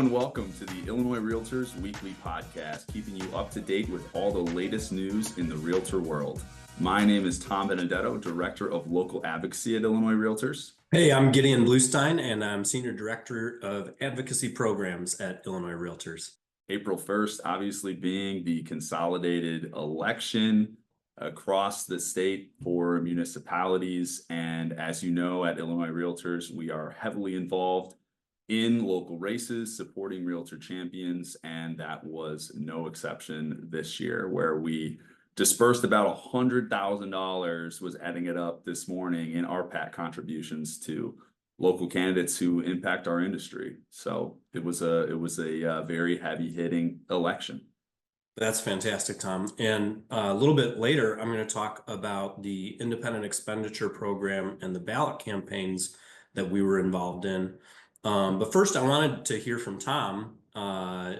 and welcome to the Illinois Realtors Weekly Podcast, keeping you up to date with all the latest news in the realtor world. My name is Tom Benedetto, Director of Local Advocacy at Illinois Realtors. Hey, I'm Gideon Bluestein, and I'm Senior Director of Advocacy Programs at Illinois Realtors. April 1st, obviously being the consolidated election across the state for municipalities. And as you know, at Illinois Realtors, we are heavily involved in local races, supporting realtor champions, and that was no exception this year, where we dispersed about $100,000, was adding it up this morning, in RPAC contributions to local candidates who impact our industry. So it was a very heavy hitting election. That's fantastic, Tom. And a little bit later, I'm going to talk about the independent expenditure program and the ballot campaigns that we were involved in. But first, I wanted to hear from Tom. How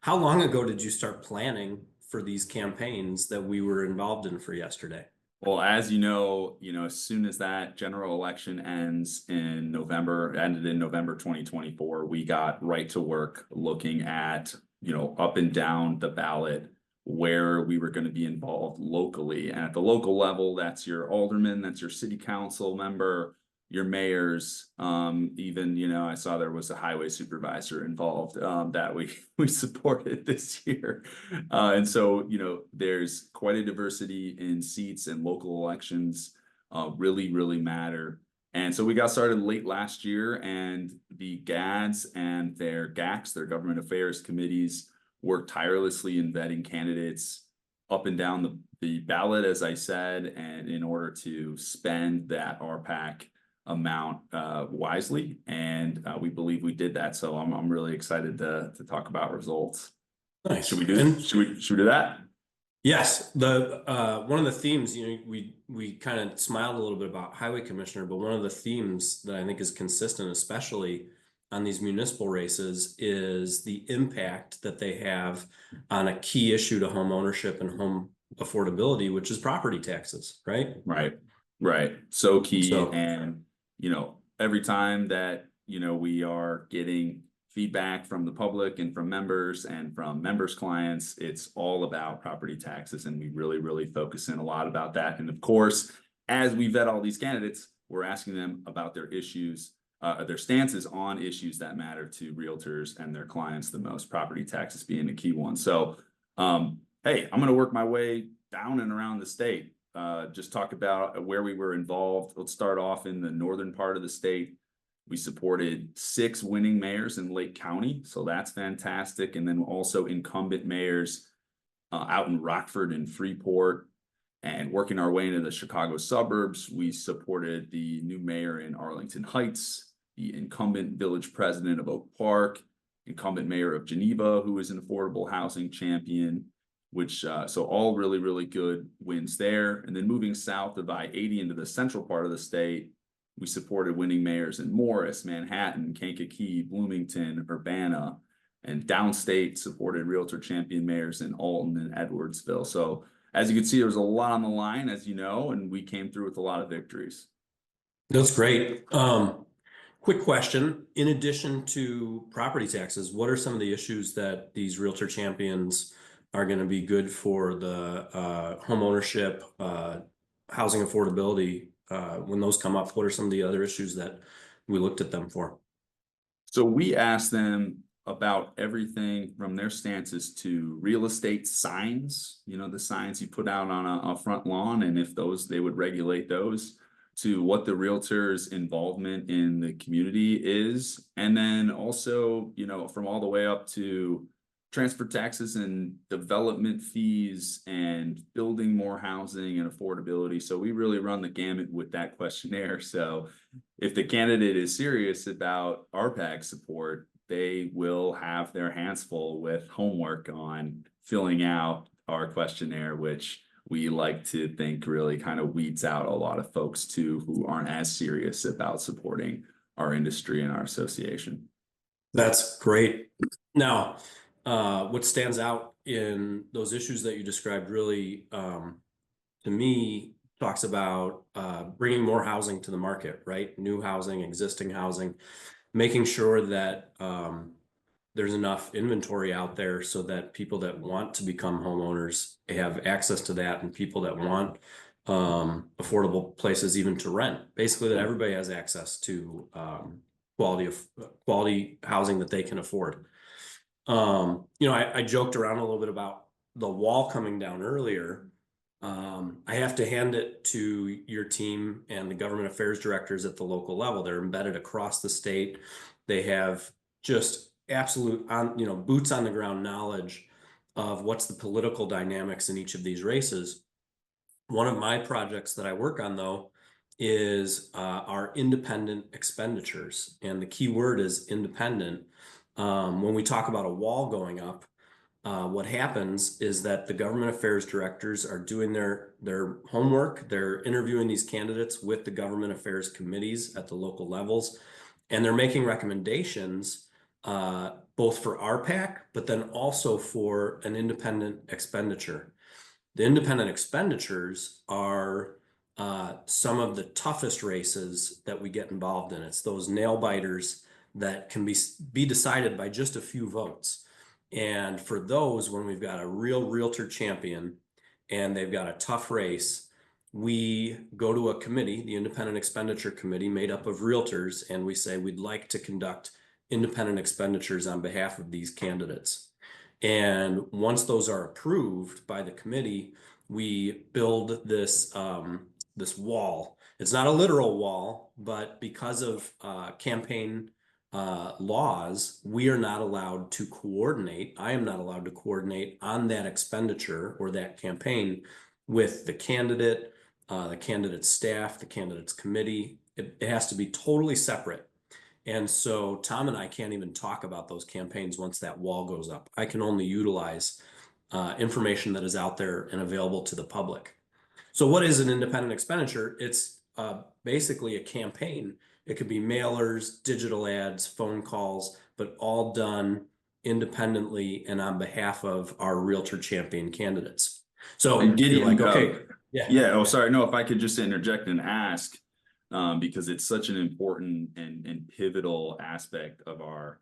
long ago did you start planning for these campaigns that we were involved in for yesterday? Well, as you know, as soon as that general election ended in November 2024, we got right to work looking at, up and down the ballot where we were going to be involved locally. And at the local level, that's your alderman, that's your city council member, your mayors, even, I saw there was a highway supervisor involved that we supported this year. And so, there's quite a diversity in seats, and local elections really, really matter. And so we got started late last year, and the GADs and their GACs, their government affairs committees, worked tirelessly in vetting candidates up and down the ballot, as I said, and in order to spend that RPAC amount wisely, and we believe we did that. So I'm really excited to talk about results. Nice. Should we do that? Yes. The one of the themes, we kind of smiled a little bit about highway commissioner, but one of the themes that I think is consistent, especially on these municipal races, is the impact that they have on a key issue to home ownership and home affordability, which is property taxes, right? Right. So key. And every time that, we are getting feedback from the public and from members and from members' clients, it's all about property taxes. And we really, really focus in a lot about that. And of course, as we vet all these candidates, we're asking them about their issues, their stances on issues that matter to realtors and their clients the most, property taxes being a key one. So, hey, I'm going to work my way down and around the state. Just talk about where we were involved. Let's start off in the northern part of the state. We supported 6 winning mayors in Lake County, so that's fantastic. And then also incumbent mayors out in Rockford and Freeport. And working our way into the Chicago suburbs, we supported the new mayor in Arlington Heights, the incumbent village president of Oak Park, incumbent mayor of Geneva, who is an affordable housing champion, which so all really, really good wins there. And then moving south of I-80 into the central part of the state, we supported winning mayors in Morris, Manhattan, Kankakee, Bloomington, Urbana, and downstate supported realtor champion mayors in Alton and Edwardsville. So as you can see, there was a lot on the line, as you know, and we came through with a lot of victories. That's great. Quick question. In addition to property taxes, what are some of the issues that these realtor champions are going to be good for the home ownership, housing affordability? When those come up, what are some of the other issues that we looked at them for? So we asked them about everything from their stances to real estate signs, the signs you put out on a front lawn, and if they would regulate those, to what the realtor's involvement in the community is. And then also, from all the way up to transfer taxes and development fees and building more housing and affordability. So we really run the gamut with that questionnaire. So if the candidate is serious about RPAC support, they will have their hands full with homework on filling out our questionnaire, which we like to think really kind of weeds out a lot of folks too who aren't as serious about supporting our industry and our association. That's great. Now, what stands out in those issues that you described really, to me, talks about bringing more housing to the market, right? New housing, existing housing, making sure that there's enough inventory out there so that people that want to become homeowners have access to that, and people that want affordable places even to rent, basically that everybody has access to quality housing that they can afford. I joked around a little bit about the wall coming down earlier. I have to hand it to your team and the government affairs directors at the local level. They're embedded across the state. They have just absolute boots on the ground knowledge of what's the political dynamics in each of these races. One of my projects that I work on, though, is our independent expenditures. And the key word is independent. When we talk about a wall going up, what happens is that the government affairs directors are doing their homework. They're interviewing these candidates with the government affairs committees at the local levels, and they're making recommendations both for RPAC, but then also for an independent expenditure. The independent expenditures are some of the toughest races that we get involved in. It's those nail biters that can be decided by just a few votes. And for those, when we've got a real realtor champion and they've got a tough race, we go to a committee, the Independent Expenditure Committee, made up of realtors, and we say we'd like to conduct independent expenditures on behalf of these candidates. And once those are approved by the committee, we build this this wall. It's not a literal wall, but because of campaign laws, we are not allowed to coordinate. I am not allowed to coordinate on that expenditure or that campaign with the candidate's staff, the candidate's committee. It has to be totally separate. And so Tom and I can't even talk about those campaigns once that wall goes up. I can only utilize information that is out there and available to the public. So what is an independent expenditure? It's basically a campaign. It could be mailers, digital ads, phone calls, but all done independently and on behalf of our realtor champion candidates. So Gideon, you're like, okay, yeah. Oh, sorry. No, if I could just interject and ask, because it's such an important and pivotal aspect of our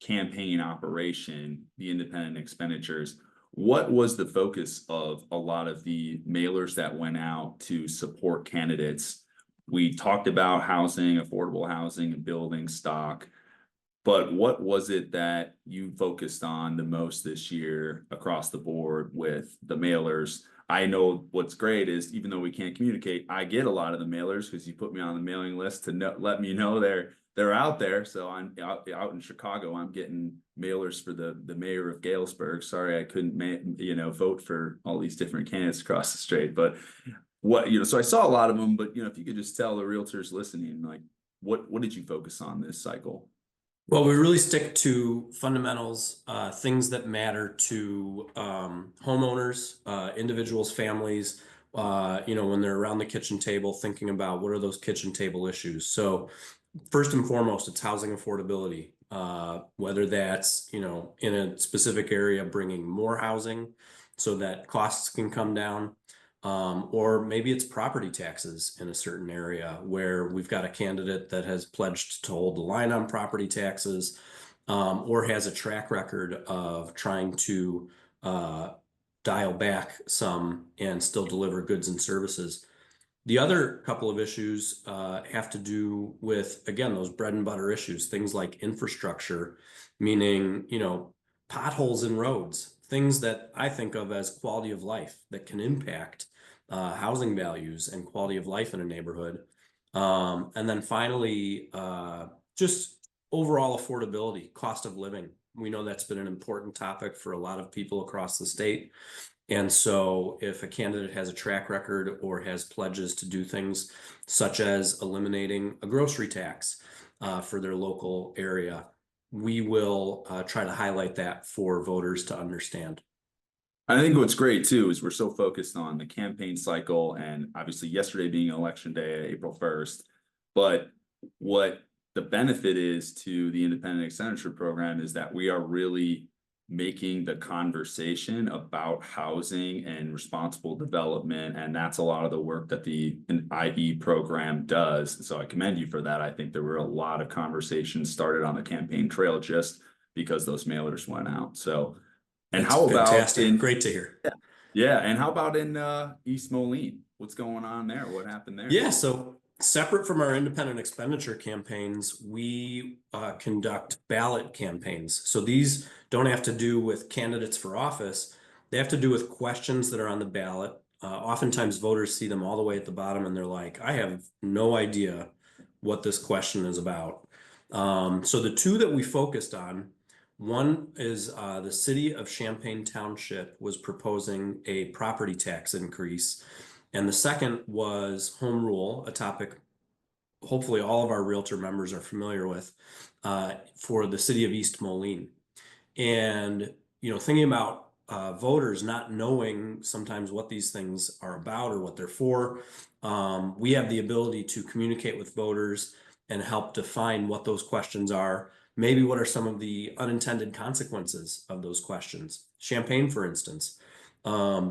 campaign operation, the independent expenditures. What was the focus of a lot of the mailers that went out to support candidates? We talked about housing, affordable housing, and building stock, but what was it that you focused on the most this year across the board with the mailers? I know what's great is, even though we can't communicate, I get a lot of the mailers because you put me on the mailing list to let me know they're out there. So I'm out in Chicago. I'm getting mailers for the mayor of Galesburg. Sorry, I couldn't vote for all these different candidates across the state. But so I saw a lot of them. But if you could just tell the realtors listening, like what did you focus on this cycle? Well, we really stick to fundamentals, things that matter to homeowners, individuals, families, when they're around the kitchen table thinking about what are those kitchen table issues. So first and foremost, it's housing affordability, whether that's, in a specific area, bringing more housing so that costs can come down. Or maybe it's property taxes in a certain area where we've got a candidate that has pledged to hold the line on property taxes, or has a track record of trying to dial back some and still deliver goods and services. The other couple of issues have to do with, again, those bread and butter issues, things like infrastructure, meaning, potholes in roads, things that I think of as quality of life that can impact housing values and quality of life in a neighborhood. And then finally, just overall affordability, cost of living. We know that's been an important topic for a lot of people across the state. And so if a candidate has a track record or has pledges to do things such as eliminating a grocery tax for their local area, we will try to highlight that for voters to understand. I think what's great too is we're so focused on the campaign cycle, and obviously yesterday being election day, April 1st. But what the benefit is to the independent expenditure program is that we are really making the conversation about housing and responsible development. And that's a lot of the work that the IE program does. So I commend you for that. I think there were a lot of conversations started on the campaign trail just because those mailers went out. So, and That's how fantastic. about Great to hear. yeah, and how about in East Moline? What's going on there? What happened there? Yeah, so separate from our independent expenditure campaigns, we conduct ballot campaigns. So these don't have to do with candidates for office. They have to do with questions that are on the ballot. Oftentimes voters see them all the way at the bottom and they're like, I have no idea what this question is about. So the two that we focused on, one is the city of Champaign Township was proposing a property tax increase. And the second was home rule, a topic hopefully all of our realtor members are familiar with, for the city of East Moline. And, thinking about voters not knowing sometimes what these things are about or what they're for, we have the ability to communicate with voters and help define what those questions are. Maybe what are some of the unintended consequences of those questions? Champaign, for instance.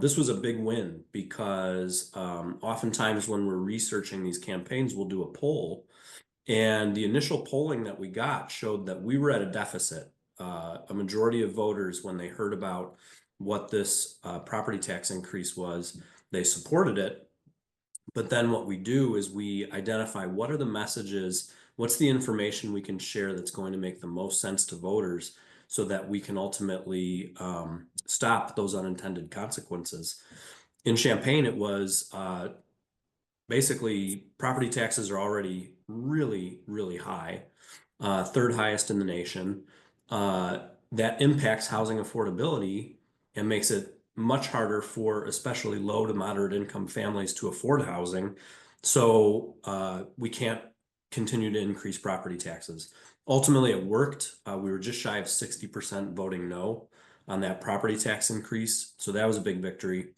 This was a big win because oftentimes when we're researching these campaigns, we'll do a poll. And the initial polling that we got showed that we were at a deficit. A majority of voters, when they heard about what this property tax increase was, they supported it. But then what we do is we identify what are the messages, what's the information we can share that's going to make the most sense to voters so that we can ultimately stop those unintended consequences. In Champaign, it was basically property taxes are already really, really high, third highest in the nation. That impacts housing affordability and makes it much harder for especially low to moderate income families to afford housing. So we can't continue to increase property taxes. Ultimately, it worked. We were just shy of 60% voting no on that property tax increase. So that was a big victory.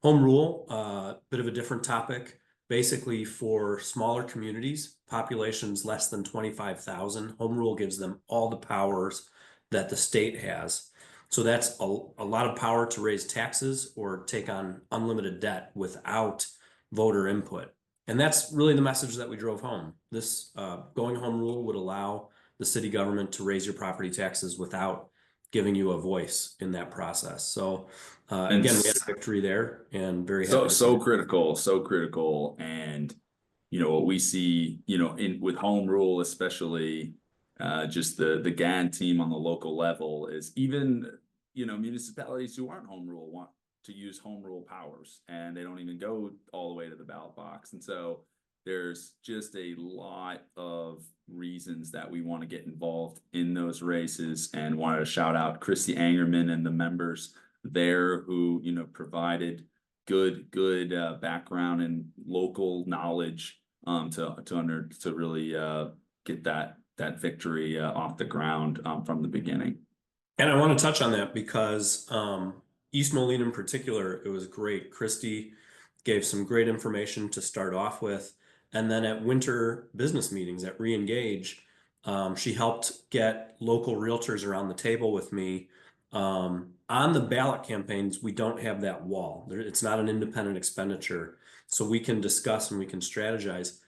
Home rule, bit of a different topic. Basically, for smaller communities, populations less than 25,000, home rule gives them all the powers that the state has. So that's a lot of power to raise taxes or take on unlimited debt without voter input. And that's really the message that we drove home. This going home rule would allow the city government to raise your property taxes without giving you a voice in that process. So again, we had a victory there and very happy. So critical. And, what we see, with home rule, especially just the GAN team on the local level is even, municipalities who aren't home rule want to use home rule powers and they don't even go all the way to the ballot box. And so there's just a lot of reasons that we want to get involved in those races, and wanted to shout out Christy Angerman and the members there who, provided good background and local knowledge to really get that victory off the ground from the beginning. And I want to touch on that because East Moline in particular, it was great. Christy gave some great information to start off with. And then at winter business meetings at Reengage, she helped get local realtors around the table with me. On the ballot campaigns, we don't have that wall. It's not an independent expenditure. So we can discuss and we can strategize.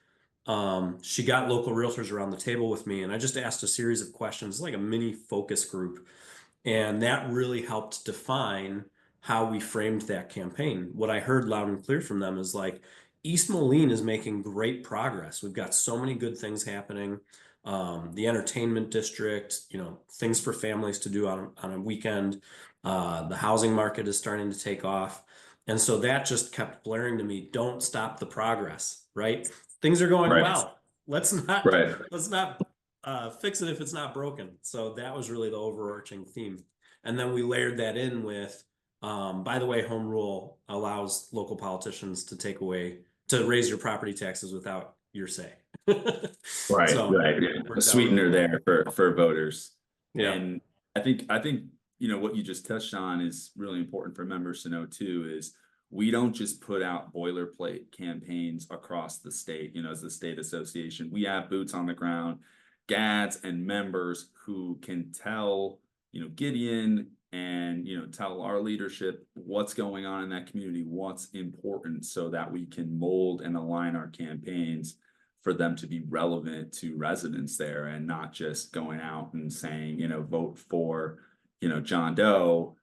She got local realtors around the table with me, and I just asked a series of questions, like a mini focus group. And that really helped define how we framed that campaign. What I heard loud and clear from them is like, East Moline is making great progress. We've got so many good things happening. The entertainment district, things for families to do on a weekend. The housing market is starting to take off. And so that just kept blaring to me, don't stop the progress, right? Things are going well. Let's not fix it if it's not broken. So that was really the overarching theme. And then we layered that in with, by the way, home rule allows local politicians to raise your property taxes without your say. Right. A sweetener there for voters. Yeah. And I think what you just touched on is really important for members to know too, is we don't just put out boilerplate campaigns across the state, as the state association. We have boots on the ground, GADs and members who can tell, Gideon and, tell our leadership what's going on in that community, what's important, so that we can mold and align our campaigns for them to be relevant to residents there, and not just going out and saying, vote for, John Doe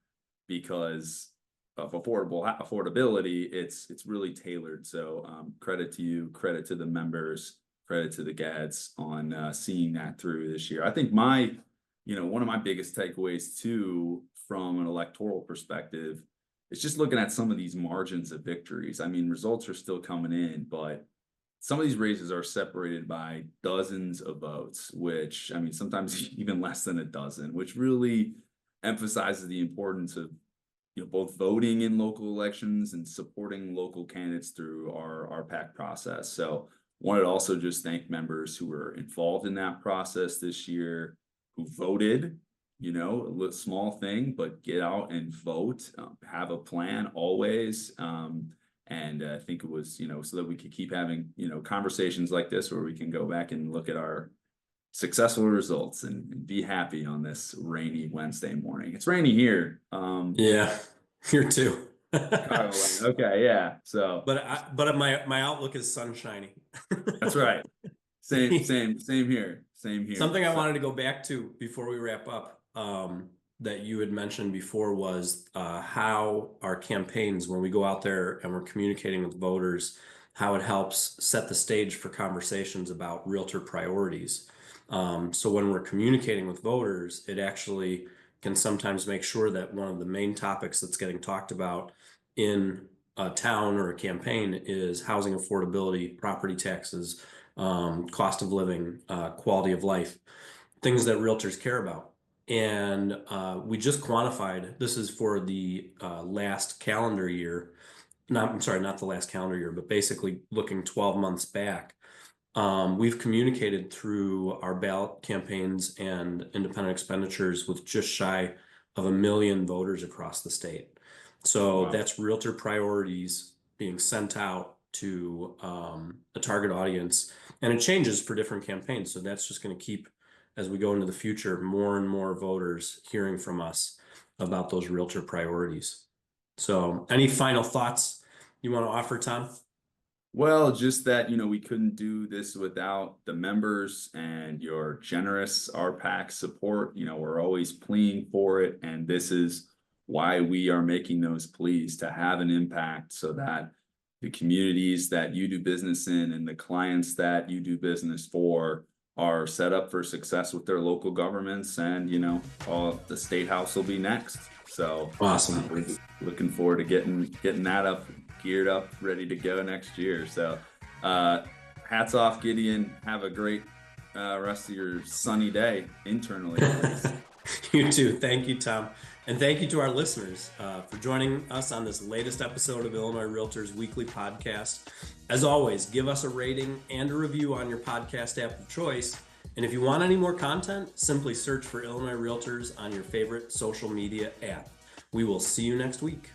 because of affordability. It's really tailored. So credit to you, credit to the members, credit to the GADs on seeing that through this year. I think one of my biggest takeaways too, from an electoral perspective, is just looking at some of these margins of victories. I mean, results are still coming in, but some of these races are separated by dozens of votes, which, I mean, sometimes even less than a dozen, which really emphasizes the importance of both voting in local elections and supporting local candidates through our PAC process. So wanted to also just thank members who were involved in that process this year, who voted, a little small thing, but get out and vote, have a plan always. And I think it was, so that we could keep having, conversations like this, where we can go back and look at our successful results and be happy on this rainy Wednesday morning. It's rainy here. Yeah, here too. Okay, yeah. So, but my outlook is sunshiny. That's right. Same here. Something I wanted to go back to before we wrap up, that you had mentioned before, was how our campaigns, when we go out there and we're communicating with voters, how it helps set the stage for conversations about realtor priorities. So when we're communicating with voters, it actually can sometimes make sure that one of the main topics that's getting talked about in a town or a campaign is housing affordability, property taxes, cost of living, quality of life, things that realtors care about. And we just quantified, this is for the last calendar year, not the last calendar year, but basically looking 12 months back. We've communicated through our ballot campaigns and independent expenditures with just shy of 1 million voters across the state. So wow, that's realtor priorities being sent out to a target audience, and it changes for different campaigns. So that's just going to keep, as we go into the future, more and more voters hearing from us about those realtor priorities. So any final thoughts you want to offer, Tom? Well, just that, we couldn't do this without the members and your generous RPAC support. We're always pleading for it, and this is why we are making those pleas, to have an impact, so that the communities that you do business in and the clients that you do business for are set up for success with their local governments. And, the state house will be next. So awesome. We're looking forward to getting that up, geared up, ready to go next year. So hats off, Gideon. Have a great rest of your sunny day internally. You too. Thank you, Tom. And thank you to our listeners for joining us on this latest episode of Illinois Realtors Weekly Podcast. As always, give us a rating and a review on your podcast app of choice. And if you want any more content, simply search for Illinois Realtors on your favorite social media app. We will see you next week.